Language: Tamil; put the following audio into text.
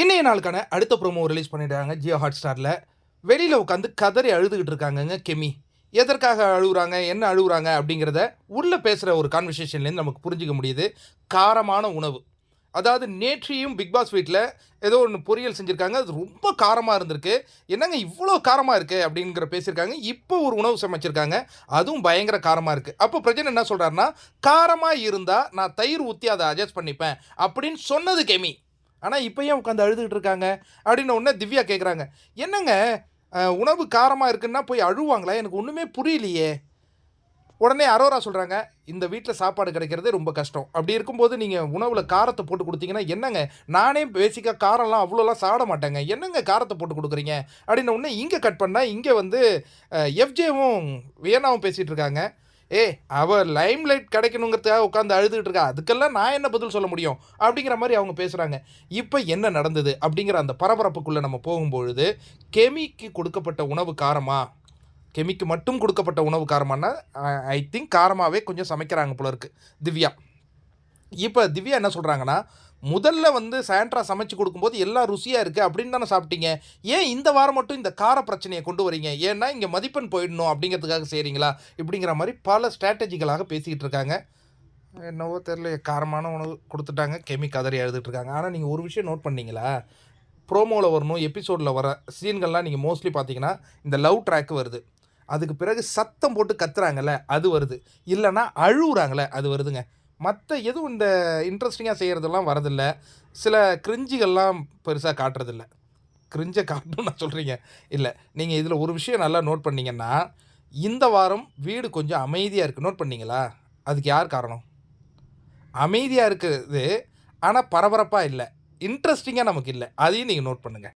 இன்றைய நாளுக்கான அடுத்த ப்ரோமோ ரிலீஸ் பண்ணிட்டாங்க ஜியோ ஹாட்ஸ்டாரில். வெளியில் உட்காந்து கதறி அழுதுகிட்டு இருக்காங்கங்க கெமி. எதற்காக அழுகுறாங்க, என்ன அழுகுறாங்க அப்படிங்கிறத உள்ளே பேசுகிற ஒரு கான்வர்சேஷன்லேருந்து நமக்கு புரிஞ்சிக்க முடியுது. காரமான உணவு, அதாவது நேற்றையும் பிக் பாஸ் வீட்டில் ஏதோ ஒன்று பொரியல் செஞ்சுருக்காங்க, அது ரொம்ப காரமாக இருந்திருக்கு. என்னங்க இவ்வளோ காரமாக இருக்குது அப்படிங்கிற பேசியிருக்காங்க. இப்போ ஒரு உணவு சமைச்சிருக்காங்க, அதுவும் பயங்கர காரமாக இருக்குது. அப்போ பிரஜன் என்ன சொல்கிறாருன்னா, காரமாக இருந்தால் நான் தயிர் ஊற்றி அதை அட்ஜஸ்ட் பண்ணிப்பேன் அப்படின்னு சொன்னது கெமி. ஆனால் இப்போ ஏன் உட்காந்து அழுதுகிட்டு இருக்காங்க அப்படின்னு உடனே திவ்யா கேட்குறாங்க. என்னங்க உணவு காரமாக இருக்குன்னா போய் அழுவாங்களா? எனக்கு ஒன்றுமே புரியலையே. உடனே அரோரா சொல்கிறாங்க, இந்த வீட்டில் சாப்பாடு கிடைக்கிறதே ரொம்ப கஷ்டம். அப்படி இருக்கும்போது நீங்கள் உணவில் காரத்தை போட்டு கொடுத்தீங்கன்னா என்னங்க, நானே பேசிக்காக காரம்லாம் அவ்வளோலாம் சாப்பிட மாட்டேங்க, என்னங்க காரத்தை போட்டு கொடுக்குறீங்க அப்படின்னு உடனே இங்கே கட் பண்ணால் இங்கே வந்து எஃப்ஜேவும் வியனாவும் பேசிகிட்டு இருக்காங்க. அவள் லைம் லைட் கிடைக்கணுங்கிறதுக்காக உட்காந்து அழுதுகிட்டு இருக்கா, அதுக்கெல்லாம் நான் என்ன பதில் சொல்ல முடியும் அப்படிங்கிற மாதிரி அவங்க பேசுகிறாங்க. இப்போ என்ன நடந்தது அப்படிங்கிற அந்த பரபரப்புக்குள்ளே நம்ம போகும்பொழுது, கெமிக்கு கொடுக்கப்பட்ட உணவு காரமா, கெமிக்கு மட்டும் கொடுக்கப்பட்ட உணவு காரமானா ஐ திங்க் காரமாகவே கொஞ்சம் சமைக்கிறாங்க போல இருக்குது திவ்யா. இப்போ திவ்யா என்ன சொல்கிறாங்கன்னா, முதல்ல வந்து சாண்ட்ரா சமைச்சு கொடுக்கும்போது எல்லாம் ருசியாக இருக்குது அப்படின்னு தானே சாப்பிட்டீங்க, ஏன் இந்த வாரம் மட்டும் இந்த கார பிரச்சனையை கொண்டு வரீங்க, ஏன்னா இங்கே மதிப்பெண் போயிடணும் அப்படிங்கிறதுக்காக செய்கிறீங்களா இப்படிங்கிற மாதிரி பல ஸ்ட்ராட்டஜிகளாக பேசிக்கிட்டு இருக்காங்க. என்னவோ தெரில, காரமான உணவு கொடுத்துட்டாங்க, கெமி கதறி எழுதிட்டுருக்காங்க. ஆனால் நீங்கள் ஒரு விஷயம் நோட் பண்ணீங்களா, ப்ரோமோவில் வரணும் எபிசோடில் வர சீன்கள்லாம் நீங்கள் மோஸ்ட்லி பார்த்தீங்கன்னா இந்த லவ் ட்ராக் வருது, அதுக்கு பிறகு சத்தம் போட்டு கத்துறாங்கல்ல அது வருது, இல்லைன்னா அழுகுறாங்களே அது வருதுங்க. மற்ற எதுவும் இந்த இன்ட்ரெஸ்டிங்காக செய்கிறதெல்லாம் வரதில்லை. சில கிரிஞ்சிகள்லாம் பெருசாக காட்டுறதில்ல. கிரிஞ்சை காட்டணும்னு நான் சொல்கிறீங்க இல்லை. நீங்கள் இதில் ஒரு விஷயம் நல்லா நோட் பண்ணிங்கன்னா, இந்த வாரம் வீடு கொஞ்சம் அமைதியாக இருக்குது. நோட் பண்ணிங்களா? அதுக்கு யார் காரணம்? அமைதியாக இருக்குது, ஆனால் பரபரப்பாக இல்லை, இன்ட்ரெஸ்டிங்காக நமக்கு இல்லை. அதையும் நீங்கள் நோட் பண்ணுங்கள்.